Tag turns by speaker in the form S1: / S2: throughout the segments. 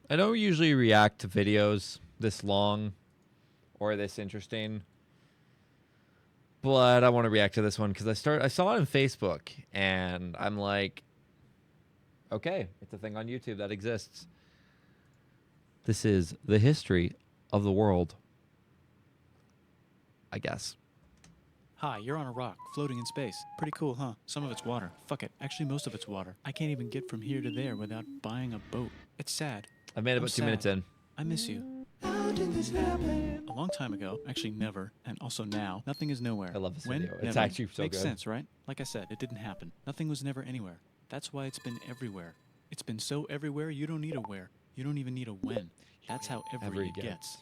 S1: I don't usually react to videos this long or this interesting, but I want to react to this one because I saw it on Facebook and I'm like, okay, it's a thing on YouTube that exists. This is the history of the world, I guess.
S2: Hi, you're on a rock, floating in space. Pretty cool, huh? Some of it's water. Fuck it. Actually, most of it's water. I can't even get from here to there without buying a boat. It's sad.
S1: I've made about 2 minutes in.
S2: I miss you. How did this happen? A long time ago, actually never, and also now, nothing is nowhere.
S1: I love this
S2: When?
S1: video. It's
S2: Never.
S1: actually so
S2: Makes
S1: good.
S2: sense, right? Like I said, it didn't happen. Nothing was never anywhere. That's why it's been everywhere. It's been so everywhere, you don't need a where. You don't even need a when. That's how every it gets.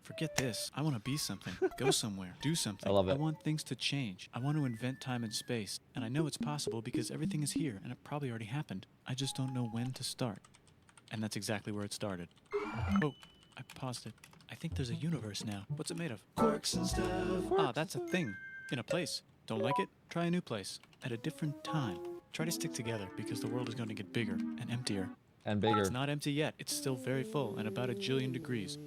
S2: Forget this. I want to be something. Go somewhere. Do something.
S1: I love it.
S2: I want things to change. I want to invent time and space. And I know it's possible because everything is here and it probably already happened. I just don't know when to start. And that's exactly where it started. Oh, I paused it. I think there's a universe now. What's it made of? Quarks and stuff. Ah, that's a thing. In a place. Don't like it? Try a new place. At a different time. Try to stick together because the world is going to get bigger and emptier.
S1: And bigger.
S2: It's not empty yet. It's still very full and about 1 jillion degrees.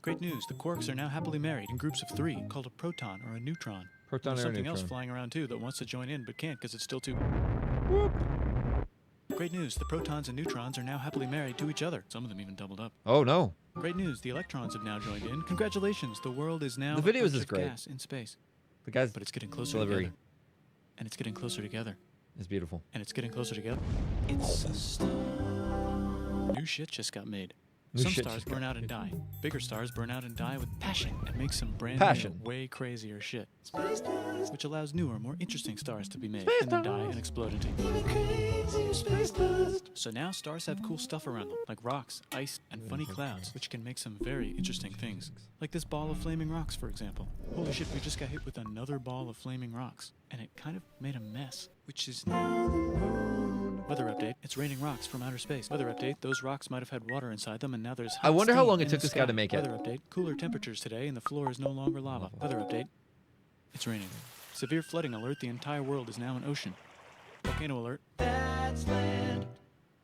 S2: Great news, the quarks are now happily married in groups of 3, called a proton or a neutron.
S1: Proton
S2: There's
S1: or a
S2: something
S1: neutron.
S2: else flying around too that wants to join in but can't because it's still too...
S1: Whoop.
S2: Great news, the protons and neutrons are now happily married to each other. Some of them even doubled up.
S1: Oh no.
S2: Great news, the electrons have now joined in. Congratulations, the world is now
S1: The videos
S2: a bunch
S1: is
S2: of
S1: great.
S2: gas in space.
S1: The guy's
S2: But it's getting closer
S1: delivery
S2: together. And it's getting closer together.
S1: is beautiful.
S2: And it's getting closer together. It's a star. New shit just got made.
S1: New
S2: Some
S1: shit
S2: stars
S1: just
S2: burn
S1: got
S2: out and die. Bigger stars burn out and die with passion and make some brand
S1: Passion.
S2: new, way crazier shit. Which allows newer, more interesting stars to be made and then die and explode into So now stars have cool stuff around them, like rocks, ice, and funny clouds, which can make some very interesting things. Like this ball of flaming rocks, for example. Holy shit, we just got hit with another ball of flaming rocks. And it kind of made a mess, which is now the moon. Weather update, it's raining rocks from outer space. Weather update, those rocks might have had water inside them and now there's hot
S1: I wonder how
S2: steam
S1: long it
S2: in
S1: took
S2: the
S1: this guy
S2: sky.
S1: to make it.
S2: Weather update, cooler temperatures today and the floor is no longer lava. Weather update, it's raining. Severe flooding alert, the entire world is now an ocean. Volcano alert, that's land.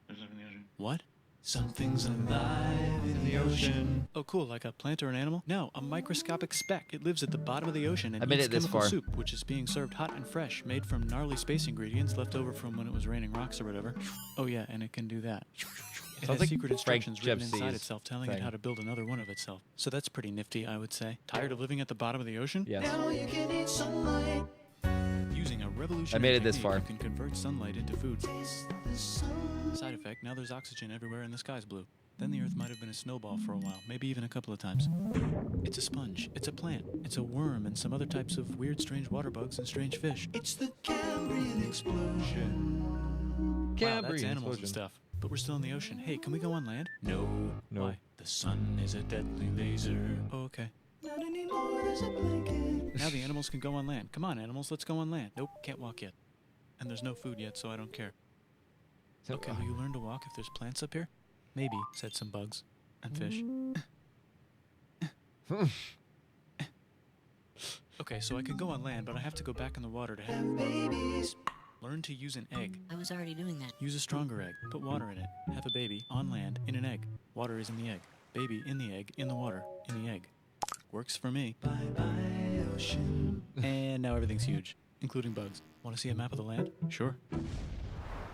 S2: There's nothing in the ocean. What? Something's alive in the ocean. Oh cool, like a plant or an animal? No, a microscopic speck. It lives at the bottom of the ocean and
S1: I made
S2: eats
S1: it this
S2: chemical
S1: far.
S2: soup, which is being served hot and fresh, made from gnarly space ingredients left over from when it was raining rocks or whatever. Oh yeah, and it can do that. It
S1: Sounds
S2: has
S1: like
S2: secret
S1: Frank
S2: instructions written
S1: Jepsey's
S2: inside itself telling it
S1: thing.
S2: how to build another one of itself. So that's pretty nifty, I would say. Tired of living at the bottom of the ocean?
S1: Yes.
S2: Now you can eat sunlight. Using a revolutionary
S1: I made it this
S2: technique,
S1: far.
S2: you can convert sunlight into food. Side effect, now there's oxygen everywhere and the sky's blue. Then the Earth might have been a snowball for a while, maybe even a couple of times. It's a sponge, it's a plant, it's a worm, and some other types of weird, strange water bugs and strange fish. It's the Cambrian explosion. Wow, that's
S1: Cambrian
S2: animals and
S1: explosion.
S2: stuff. But we're still in the ocean. Hey, can we go on land? No.
S1: No.
S2: Why? The sun is a deadly laser. Oh, okay. Not anymore, there's a blanket. Now the animals can go on land. Come on, animals, let's go on land. Nope, can't walk yet. And there's no food yet, so I don't care.
S1: So,
S2: Okay, will you learn to walk if there's plants up here? Maybe, said some bugs. And fish. Okay, so I can go on land, but I have to go back in the water to have babies. Learn to use an egg.
S3: I was already doing that.
S2: Use a stronger egg. Put water in it. Have a baby on land in an egg. Water is in the egg. Baby in the egg, in the water, in the egg. Works for me. Bye-bye, ocean. And now everything's huge, including bugs. Want to see a map of the land? Sure.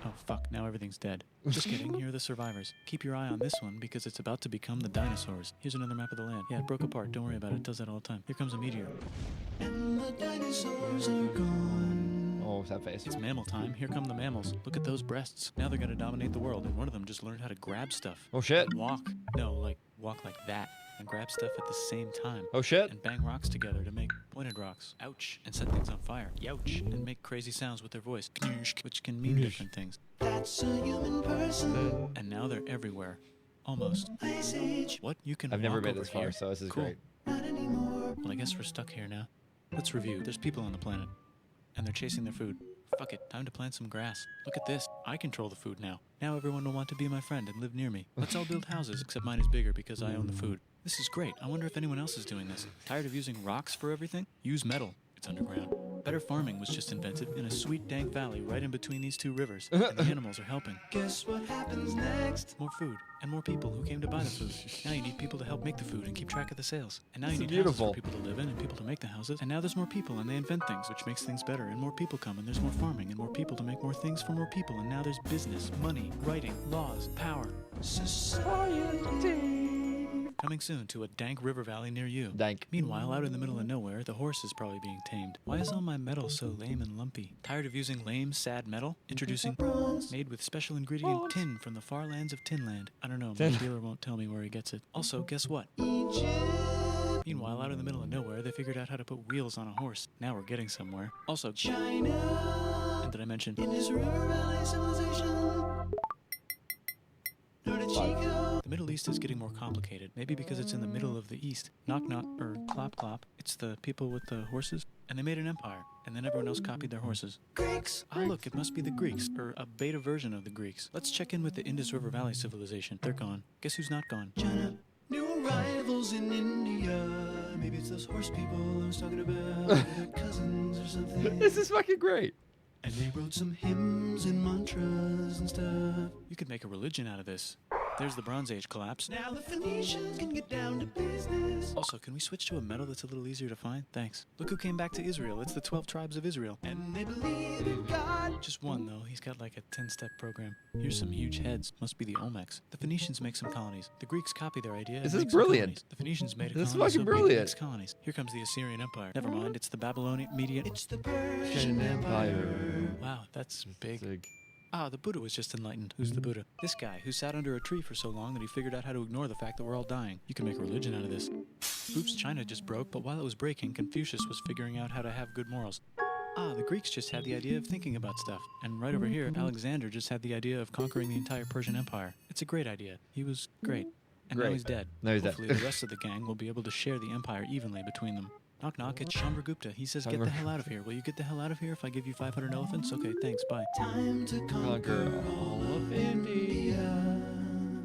S2: Oh, fuck. Now everything's dead. Just kidding. Here are the survivors. Keep your eye on this one because it's about to become the dinosaurs. Here's another map of the land. Yeah, it broke apart. Don't worry about it. It does that all the time. Here comes a meteor. And the dinosaurs are gone.
S1: oh, that face.
S2: It's mammal time. Here come the mammals. Look at those breasts. Now they're going to dominate the world, and one of them just learned how to grab stuff.
S1: Oh shit.
S2: And walk. No, like, walk like that. And grab stuff at the same time.
S1: Oh shit.
S2: And bang rocks together to make pointed rocks. Ouch. And set things on fire. Youch. And make crazy sounds with their voice. Knirsch, which can mean different things. That's a human person. And now they're everywhere. Almost. Ice Age. What? You can
S1: I've never
S2: walk
S1: made
S2: over
S1: this far,
S2: here.
S1: so this is
S2: Cool.
S1: great.
S2: Not anymore. Well, I guess we're stuck here now. Let's review. There's people on the planet. And they're chasing their food. Fuck it. Time to plant some grass. Look at this. I control the food now. Now everyone will want to be my friend and live near me. Let's all build houses, except mine is bigger because I own the food. This is great. I wonder if anyone else is doing this. Tired of using rocks for everything? Use metal. it's underground. Better farming was just invented in a sweet dank valley right in between these two rivers, and the animals are helping. Guess what happens next? More food, and more people who came to buy the food. Now you need people to help make the food and keep track of the sales. And now you need houses for people to live in and people to make the houses. And now there's more people and they invent things, which makes things better. And more people come and there's more farming and more people to make more things for more people. And now there's business, money, writing, laws, power. Society. Coming soon to a dank river valley near you.
S1: Dank.
S2: Meanwhile, out in the middle of nowhere, the horse is probably being tamed. Why is all my metal so lame and lumpy? Tired of using lame, sad metal? Introducing bronze, made with special ingredient tin from the far lands of Tinland. I don't know, my dealer won't tell me where he gets it. Also, guess what? Egypt. Meanwhile, out in the middle of nowhere, they figured out how to put wheels on a horse. Now we're getting somewhere. Also, China. And did I mention? In this river valley civilization. The Middle East is getting more complicated, maybe because it's in the middle of the East. Knock knock, or clop clop, it's the people with the horses. And they made an empire, and then everyone else copied their horses. Greeks! Ah, look, it must be the Greeks, or a beta version of the Greeks. Let's check in with the Indus River Valley civilization. They're gone. Guess who's not gone? China. New arrivals in India. Maybe it's those horse people I was talking about. Their cousins or something.
S1: This is fucking great.
S2: And they wrote some hymns and mantras and stuff. You could make a religion out of this. There's the Bronze Age collapse. Now the Phoenicians can get down to business. Also, can we switch to a metal that's a little easier to find? Thanks. Look who came back to Israel. It's the 12 tribes of Israel. And they believe in God. Just one, though. He's got like a 10-step program. Here's some huge heads. Must be the Olmecs. The Phoenicians make some colonies. The Greeks copy their idea.
S1: This
S2: and
S1: is
S2: make some
S1: brilliant.
S2: colonies. The Phoenicians made a
S1: This is
S2: colony,
S1: fucking
S2: so maybe
S1: brilliant.
S2: makes colonies. Here comes the Assyrian Empire. Never mind, it's the Babylonian Median. It's the Persian
S1: Persian
S2: Empire. Wow, that's big.
S1: Sig.
S2: Ah, the Buddha was just enlightened. Who's the Buddha? This guy who sat under a tree for so long that he figured out how to ignore the fact that we're all dying. You can make a religion out of this. Oops, China just broke, but while it was breaking, Confucius was figuring out how to have good morals. Ah, the Greeks just had the idea of thinking about stuff. And right over here, Alexander just had the idea of conquering the entire Persian Empire. It's a great idea. He was great. And now
S1: Great.
S2: he's dead.
S1: Now he's dead.
S2: Hopefully the rest of the gang will be able to share the empire evenly between them. Knock knock, it's Chandragupta. He says, get the hell out of here. Will you get the hell out of here if I give you 500 elephants? Okay, thanks, bye. Time to
S1: Conquer all of India.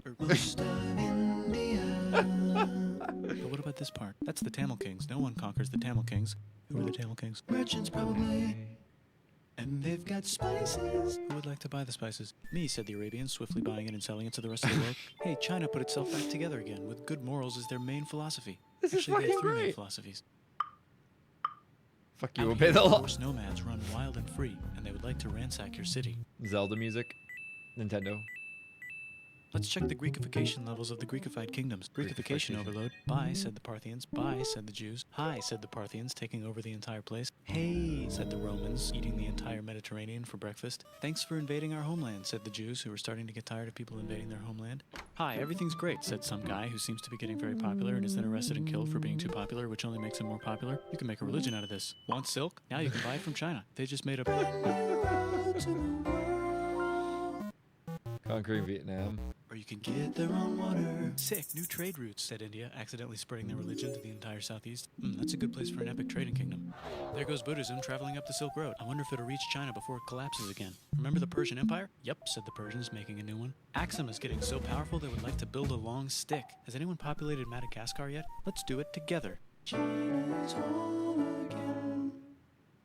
S2: Or most of India. But what about this part? That's the Tamil Kings. No one conquers the Tamil Kings. Who are the Tamil Kings? Merchants, probably. And they've got spices. Who would like to buy the spices? Me, said the Arabians, swiftly buying it and selling it to the rest of the world. Hey, China put itself back together again, with good morals as their main philosophy.
S1: This is
S2: Actually, they have
S1: fucking
S2: 3 main
S1: great.
S2: philosophies.
S1: Fuck you,
S2: Out
S1: obey
S2: here,
S1: the law.
S2: horse nomads run wild and free, and they would like to ransack your city.
S1: Zelda music. Nintendo.
S2: Let's check the Greekification levels of the Greekified kingdoms. Greekification overload. Bye, said the Parthians. Bye, said the Jews. Hi, said the Parthians, taking over the entire place. Hey, said the Romans, eating the entire Mediterranean for breakfast. Thanks for invading our homeland, said the Jews, who were starting to get tired of people invading their homeland. Hi, everything's great, said some guy who seems to be getting very popular and is then arrested and killed for being too popular, which only makes him more popular. You can make a religion out of this. Want silk? Now you can buy it from China. They just made a...
S1: Conquering Vietnam.
S2: Or you can get their own water. Sick, new trade routes, said India, accidentally spreading their religion to the entire southeast. That's a good place for an epic trading kingdom. There goes Buddhism traveling up the Silk Road. I wonder if it'll reach China before it collapses again. Remember the Persian Empire? Yep, said the Persians, making a new one. Axum is getting so powerful they would like to build a long stick. Has anyone populated Madagascar yet? Let's do it together. China's home again.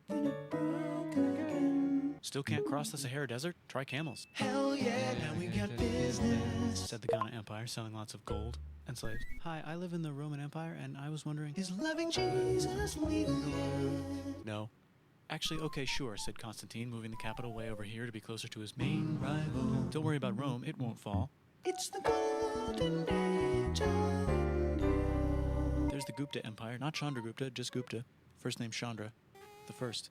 S2: Then it broke again. Still can't cross the Sahara Desert? Try camels. Hell yeah, now we got business, said the Ghana Empire, selling lots of gold and slaves. Hi, I live in the Roman Empire, and I was wondering, is loving Jesus legal yet? No. Actually, okay, sure, said Constantine, moving the capital way over here to be closer to his main rival. Don't worry about Rome, it won't fall. It's the golden age of India. There's the Gupta Empire, not Chandragupta, just Gupta. First name Chandra, the first.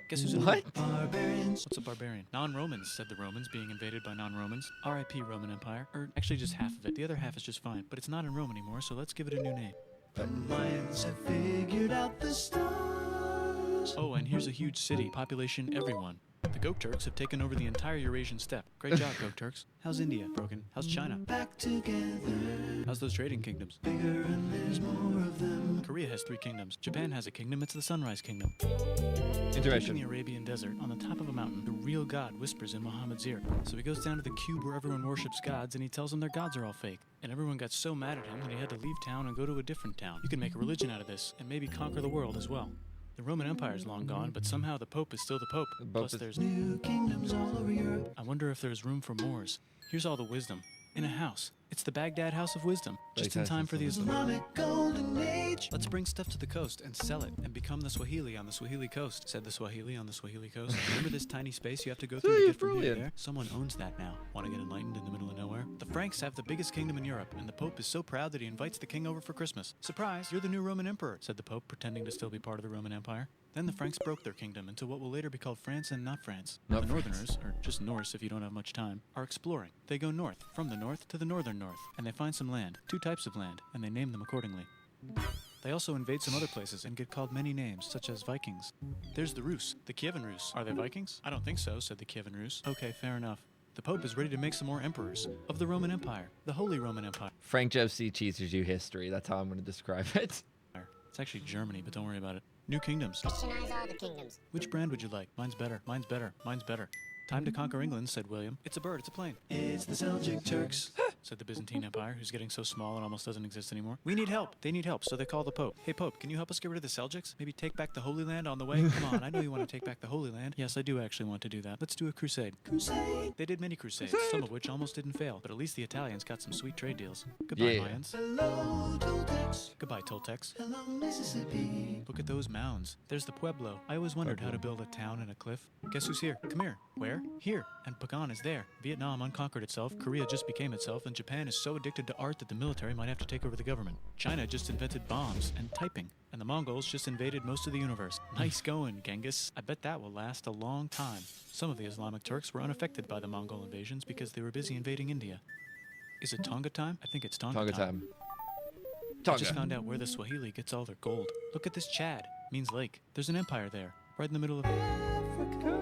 S2: Guess who's in
S1: What?
S2: Barbarians. What's a barbarian? Non-Romans, said the Romans, being invaded by non-Romans. R.I.P. Roman Empire. Or actually just half of it. The other half is just fine. But it's not in Rome anymore, so let's give it a new name. The Mayans have figured out the stars. Oh, and here's a huge city. Population everyone. The Goat Turks have taken over the entire Eurasian steppe. Great job, Goat Turks. How's India? Broken. How's China? Back together. How's those trading kingdoms? Bigger and there's more of them. Korea has 3 kingdoms. Japan has a kingdom. It's the Sunrise Kingdom. In
S1: Intermission.
S2: the Arabian desert, on the top of a mountain, the real God whispers in Muhammad's ear. So he goes down to the cube where everyone worships gods, and he tells them their gods are all fake. And everyone got so mad at him that he had to leave town and go to a different town. You can make a religion out of this, and maybe conquer the world as well. The Roman Empire's long gone, but somehow the Pope is still the Pope.
S1: The Pope
S2: Plus
S1: is-
S2: there's new kingdoms all over Europe. I wonder if there's room for Moors. Here's all the wisdom. In a house. It's the Baghdad House of Wisdom. Just in time for the Islamic Golden Age. Let's bring stuff to the coast and sell it and become the Swahili on the Swahili coast, said the Swahili on the Swahili coast. Remember this tiny space you have to go through to get from here to
S1: Brilliant.
S2: there? Someone owns that now. Want to get enlightened in the middle of nowhere? The Franks have the biggest kingdom in Europe, and the Pope is so proud that he invites the king over for Christmas. Surprise, you're the new Roman emperor, said the Pope, pretending to still be part of the Roman Empire. Then the Franks broke their kingdom into what will later be called France and not France.
S1: Not
S2: The
S1: France.
S2: Northerners, or just Norse if you don't have much time, are exploring. They go north, from the north to the northern north, and they find some land, 2 types of land, and they name them accordingly. They also invade some other places and get called many names, such as Vikings. There's the Rus, the Kievan Rus. Are they Vikings? I don't think so, said the Kievan Rus. Okay, fair enough. The Pope is ready to make some more emperors of the Roman Empire, the Holy Roman Empire.
S1: Frank Joseph teaches you history. That's how I'm going to describe it.
S2: It's actually Germany, but don't worry about it. New kingdoms.
S3: Christianize all the kingdoms.
S2: Which brand would you like? Mine's better. Mine's better. Mine's better. Time to conquer England, said William. It's a bird. It's a plane. It's the Seljuk Turks, said the Byzantine Empire, who's getting so small it almost doesn't exist anymore. We need help. They need help, so they call the Pope. Hey, Pope, can you help us get rid of the Seljuks? Maybe take back the Holy Land on the way? Come on, I know you want to take back the Holy Land. Yes, I do actually want to do that. Let's do a crusade. Crusade! They did many crusades, some of which almost didn't fail, but at least the Italians got some sweet trade deals. Goodbye,
S1: Yeah.
S2: Mayans. Hello, Toltecs. Goodbye, Toltecs. Hello, Mississippi. Look at those mounds. There's the Pueblo. I always wondered how to build a town in a cliff. Guess who's here? Come here. Where? Here. And Pagan is there. Vietnam unconquered itself, Korea just became itself, and Japan is so addicted to art that the military might have to take over the government. China just invented bombs and typing. And the Mongols just invaded most of the universe. Nice going, Genghis. I bet that will last a long time. Some of the Islamic Turks were unaffected by the Mongol invasions because they were busy invading India. Is it Tonga time? I think it's Tonga,
S1: Tonga time.
S2: I just found out where the Swahili gets all their gold. Look at this Chad. Means lake. There's an empire there, right in the middle of Africa.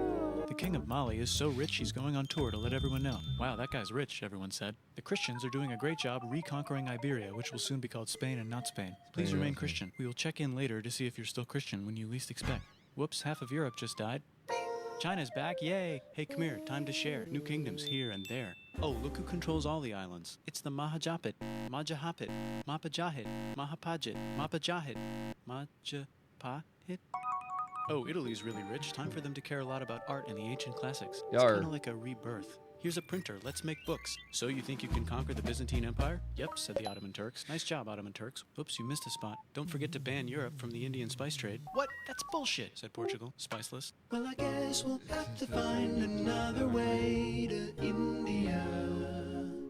S2: The king of Mali is so rich he's going on tour to let everyone know. Wow, that guy's rich, everyone said. The Christians are doing a great job reconquering Iberia, which will soon be called Spain and not Spain. Please
S1: Spain and
S2: remain
S1: not Spain.
S2: Christian. We will check in later to see if you're still Christian when you least expect. Whoops, half of Europe just died. China's back, yay! Hey, come here, time to share. New kingdoms here and there. Oh, look who controls all the islands. It's the Mahajapit, Majapahit, Mapajahit, Mahapajit, Mapajahit, Majapahit. Oh, Italy's really rich. Time for them to care a lot about art and the ancient classics. It's
S1: Yar.
S2: kind of like a rebirth. Here's a printer. Let's make books. So you think you can conquer the Byzantine Empire? Yep, said the Ottoman Turks. Nice job, Ottoman Turks. Oops, you missed a spot. Don't forget to ban Europe from the Indian spice trade. What? That's bullshit, said Portugal, spiceless. Well, I guess we'll have to find another way to India.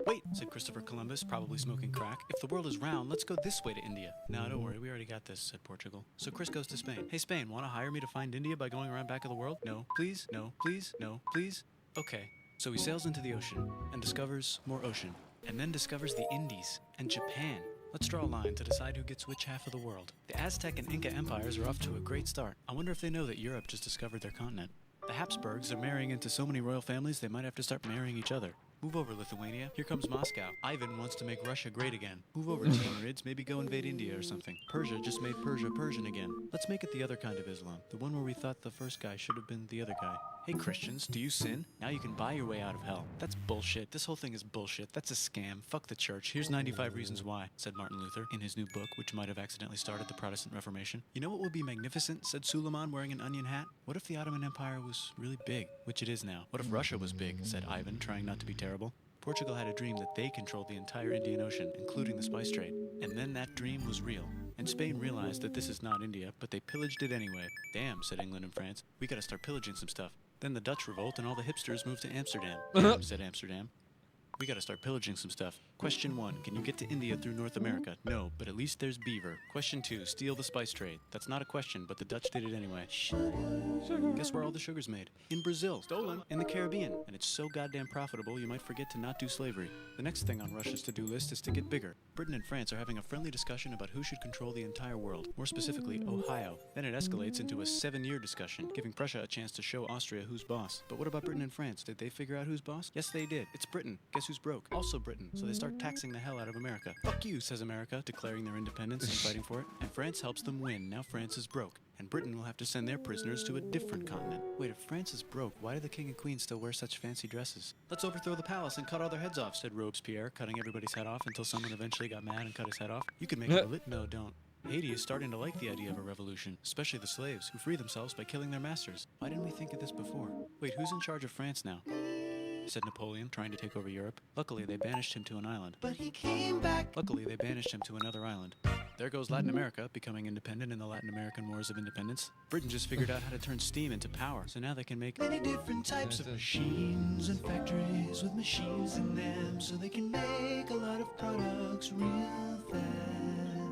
S2: Wait, said Christopher Columbus, probably smoking crack. If the world is round, let's go this way to India. No, don't worry, we already got this, said Portugal. So Chris goes to Spain. Hey, Spain, want to hire me to find India by going around back of the world? No, please, no, please, no, please. Okay. So he sails into the ocean and discovers more ocean, and then discovers the Indies and Japan. Let's draw a line to decide who gets which half of the world. The Aztec and Inca empires are off to a great start. I wonder if they know that Europe just discovered their continent. The Habsburgs are marrying into so many royal families they might have to start marrying each other. Move over, Lithuania. Here comes Moscow. Ivan wants to make Russia great again. Move over, Timurids. Maybe go invade India or something. Persia just made Persia Persian again. Let's make it the other kind of Islam. The one where we thought the first guy should have been the other guy. Hey, Christians, do you sin? Now you can buy your way out of hell. That's bullshit. This whole thing is bullshit. That's a scam. Fuck the church. Here's 95 Reasons Why, said Martin Luther in his new book, which might have accidentally started the Protestant Reformation. You know what would be magnificent, said Suleiman wearing an onion hat? What if the Ottoman Empire was really big, which it is now? What if Russia was big, said Ivan, trying not to be terrible. Portugal had a dream that they controlled the entire Indian Ocean, including the spice trade. And then that dream was real. And Spain realized that this is not India, but they pillaged it anyway. Damn, said England and France. We gotta start pillaging some stuff. Then the Dutch revolt and all the hipsters moved to Amsterdam. Damn, said Amsterdam. We gotta start pillaging some stuff. Question 1, can you get to India through North America? No, but at least there's beaver. Question 2, steal the spice trade. That's not a question, but the Dutch did it anyway. Guess where all the sugar's made? In Brazil. Stolen. In the Caribbean. And it's so goddamn profitable you might forget to not do slavery. The next thing on Russia's to-do list is to get bigger. Britain and France are having a friendly discussion about who should control the entire world, more specifically Ohio. Then it escalates into a 7-year discussion, giving Prussia a chance to show Austria who's boss. But what about Britain and France? Did they figure out who's boss? Yes, they did. It's Britain. Guess who's broke? Also Britain. So they start taxing the hell out of America. Fuck you, says America, declaring their independence and fighting for it. And France helps them win. Now France is broke. And Britain will have to send their prisoners to a different continent. Wait, if France is broke, why do the king and queen still wear such fancy dresses? Let's overthrow the palace and cut all their heads off, said Robespierre, cutting everybody's head off until someone eventually got mad and cut his head off. You can make it No, don't. Haiti is starting to like the idea of a revolution, especially the slaves, who free themselves by killing their masters. Why didn't we think of this before? Wait, who's in charge of France now? Said Napoleon, trying to take over Europe. Luckily, they banished him to an island. But he came back. Luckily, they banished him to another island. There goes Latin America, becoming independent in the Latin American Wars of Independence. Britain just figured out how to turn steam into power, so now they can make many different types of machines and factories with machines in them, so they can make a lot of products real fast.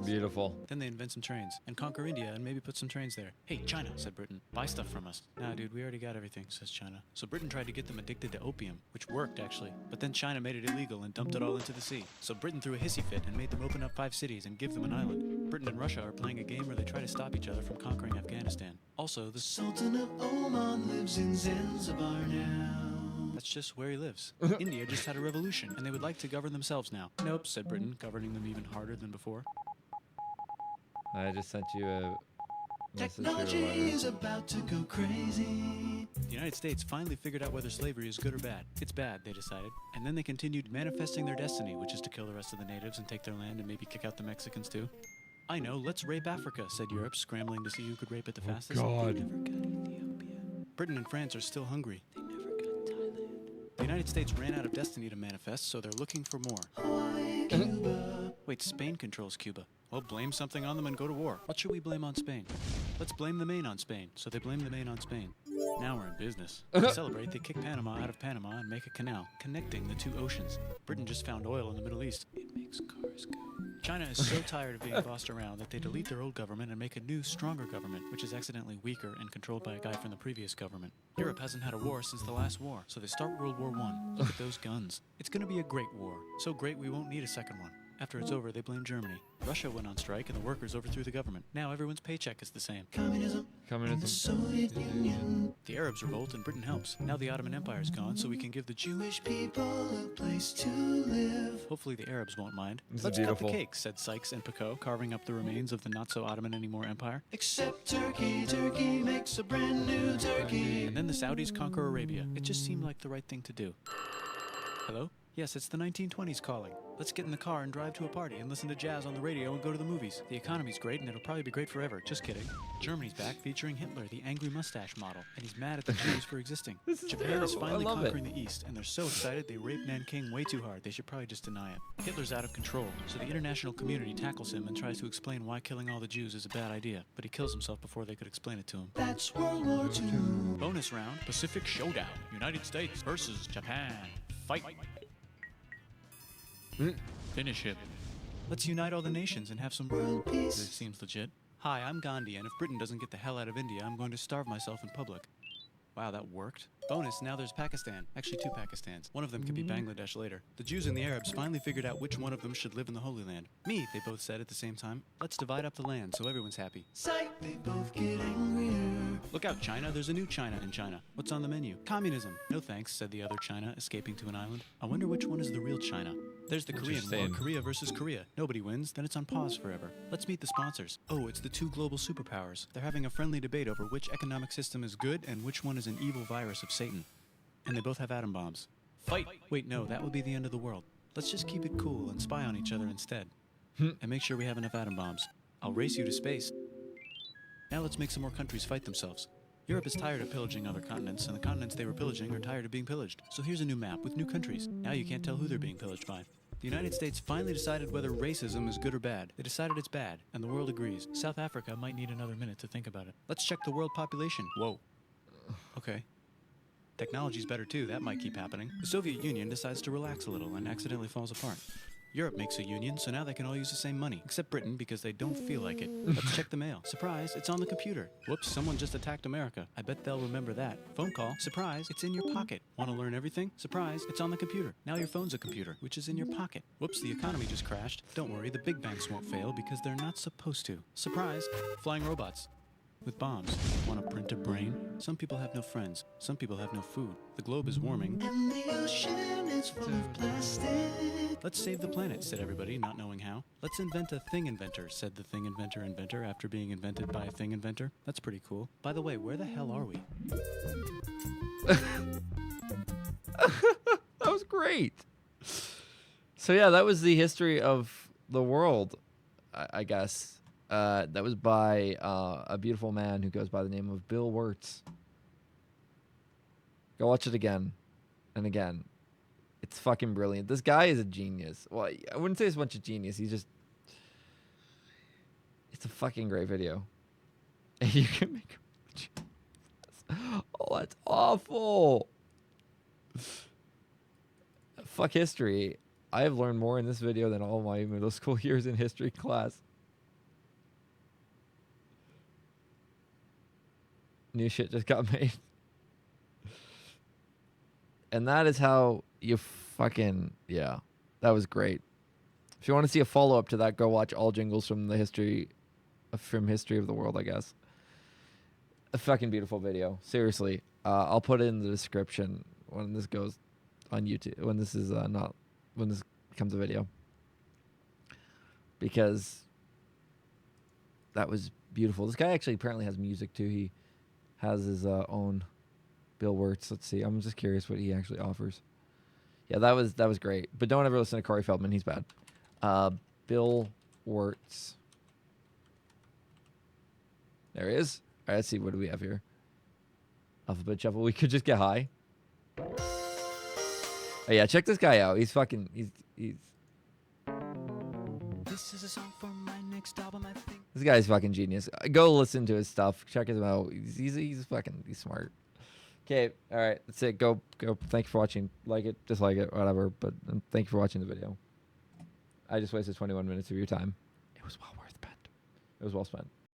S1: Beautiful.
S2: Then they invent some trains and conquer India and maybe put some trains there. Hey, China, said Britain, buy stuff from us. Nah, dude, we already got everything, says China. So Britain tried to get them addicted to opium, which worked, actually. But then China made it illegal and dumped it all into the sea. So Britain threw a hissy fit and made them open up 5 cities and give them an island. Britain and Russia are playing a game where they try to stop each other from conquering Afghanistan. Also, the Sultan of Oman lives in Zanzibar now. That's just where he lives. India just had a revolution, and they would like to govern themselves now. Nope, said Britain, governing them even harder than before.
S1: I just sent you a message
S2: Technology is
S1: here.
S2: about to go crazy. The United States finally figured out whether slavery is good or bad. It's bad, they decided. And then they continued manifesting their destiny, which is to kill the rest of the natives and take their land and maybe kick out the Mexicans too. I know, let's rape Africa, said Europe, scrambling to see who could rape it the fastest.
S1: God.
S2: They never got Ethiopia. Britain and France are still hungry. They never got Thailand. The United States ran out of destiny to manifest, so they're looking for more. Hawaii, Cuba. Wait, Spain controls Cuba. Well, blame something on them and go to war. What should we blame on Spain? Let's blame the Maine on Spain. So they blame the Maine on Spain. Now we're in business. To celebrate, they kick Panama out of Panama and make a canal, connecting the 2 oceans. Britain just found oil in the Middle East. It makes cars go. China is so tired of being bossed around that they delete their old government and make a new, stronger government, which is accidentally weaker and controlled by a guy from the previous government. Europe hasn't had a war since the last war, so they start World War I. Look at those guns. It's gonna be a great war. So great we won't need a second one. After it's over, they blame Germany. Russia went on strike and the workers overthrew the government. Now everyone's paycheck is the same. Communism. The Soviet Union. The Arabs revolt and Britain helps. Now the Ottoman Empire's gone, so we can give the Jewish people a place to live. Hopefully the Arabs won't mind.
S1: This is
S2: Let's cut
S1: beautiful.
S2: the cake, said Sykes and Picot, carving up the remains of the not-so-Ottoman-anymore empire. Except Turkey. Turkey makes a brand new Turkey. And then the Saudis conquer Arabia. It just seemed like the right thing to do. Hello? Yes, it's the 1920s calling. Let's get in the car and drive to a party and listen to jazz on the radio and go to the movies. The economy's great and it'll probably be great forever. Just kidding. Germany's back featuring Hitler, the angry mustache model, and he's mad at the Jews for existing.
S1: This is
S2: Japan is
S1: terrible. I
S2: finally
S1: love it.
S2: conquering the East, and they're so excited they raped Nanking way too hard. They should probably just deny it. Hitler's out of control, so the international community tackles him and tries to explain why killing all the Jews is a bad idea, but he kills himself before they could explain it to him. That's World War II. Bonus round, Pacific Showdown. United States versus Japan. Fight. Finish him. Let's unite all the nations and have some world peace. This seems legit. Hi, I'm Gandhi, and if Britain doesn't get the hell out of India, I'm going to starve myself in public. Wow, that worked. Bonus, now there's Pakistan. Actually, 2 Pakistans. One of them could be Bangladesh later. The Jews and the Arabs finally figured out which one of them should live in the Holy Land. Me, they both said at the same time. Let's divide up the land so everyone's happy. Psych, they both get angrier. Look out, China. There's a new China in China. What's on the menu? Communism. No thanks, said the other China, escaping to an island. I wonder which one is the real China. There's the Korean War,
S1: Interesting.
S2: Korea versus Korea. Nobody wins, then it's on pause forever. Let's meet the sponsors. Oh, it's the 2 global superpowers. They're having a friendly debate over which economic system is good and which one is an evil virus of Satan. And they both have atom bombs. Fight! Wait, no, that would be the end of the world. Let's just keep it cool and spy on each other instead. And make sure we have enough atom bombs. I'll race you to space. Now let's make some more countries fight themselves. Europe is tired of pillaging other continents, and the continents they were pillaging are tired of being pillaged. So here's a new map with new countries. Now you can't tell who they're being pillaged by. The United States finally decided whether racism is good or bad. They decided it's bad, and the world agrees. South Africa might need another minute to think about it. Let's check the world population. Whoa. Okay. Technology's better too, that might keep happening. The Soviet Union decides to relax a little and accidentally falls apart. Europe makes a union, so now they can all use the same money, except Britain because they don't feel like it. Let's check the mail. Surprise, it's on the computer. Whoops, someone just attacked America. I bet they'll remember that. Phone call. Surprise, it's in your pocket. Want to learn everything? Surprise, it's on the computer. Now your phone's a computer, which is in your pocket. Whoops, the economy just crashed. Don't worry, the big banks won't fail because they're not supposed to. Surprise, flying robots. With bombs. Want to print a brain? Some people have no friends. Some people have no food. The globe is warming. And the ocean is full of plastic. Let's save the planet, said everybody, not knowing how. Let's invent a thing inventor, said the thing inventor after being invented by a thing inventor. That's pretty cool. By the way, where the hell are we?
S1: That was great. So yeah, that was the history of the world, I guess. That was by a beautiful man who goes by the name of Bill Wirtz. Go watch it again and again. It's fucking brilliant. This guy is a genius. Well, I wouldn't say he's a bunch of genius. He's just... It's a fucking great video. And you can make... Oh, that's awful. Fuck history. I have learned more in this video than all my middle school years in history class. New shit just got made. And that is how you fucking... Yeah, that was great. If you want to see a follow-up to that, go watch all jingles from the history of the world, I guess. A fucking beautiful video. Seriously. I'll put it in the description when this goes on YouTube. When this is when this becomes a video. Because that was beautiful. This guy actually apparently has music too. He has his own Bill Wirtz. Let's see. I'm just curious what he actually offers. Yeah, that was great. But don't ever listen to Corey Feldman. He's bad. Bill Wirtz. There he is. All right, let's see. What do we have here? Alphabet Shuffle. We could just get high. Oh, yeah, check this guy out. He's fucking... He's...
S2: This is a song for my next album, I think.
S1: This guy's fucking genius. Go listen to his stuff. Check him out. He's fucking... He's smart. Okay, all right. That's it. Go. Thank you for watching. Like it, dislike it, whatever. But thank you for watching the video. I just wasted 21 minutes of your time. It was well worth it. It was well spent.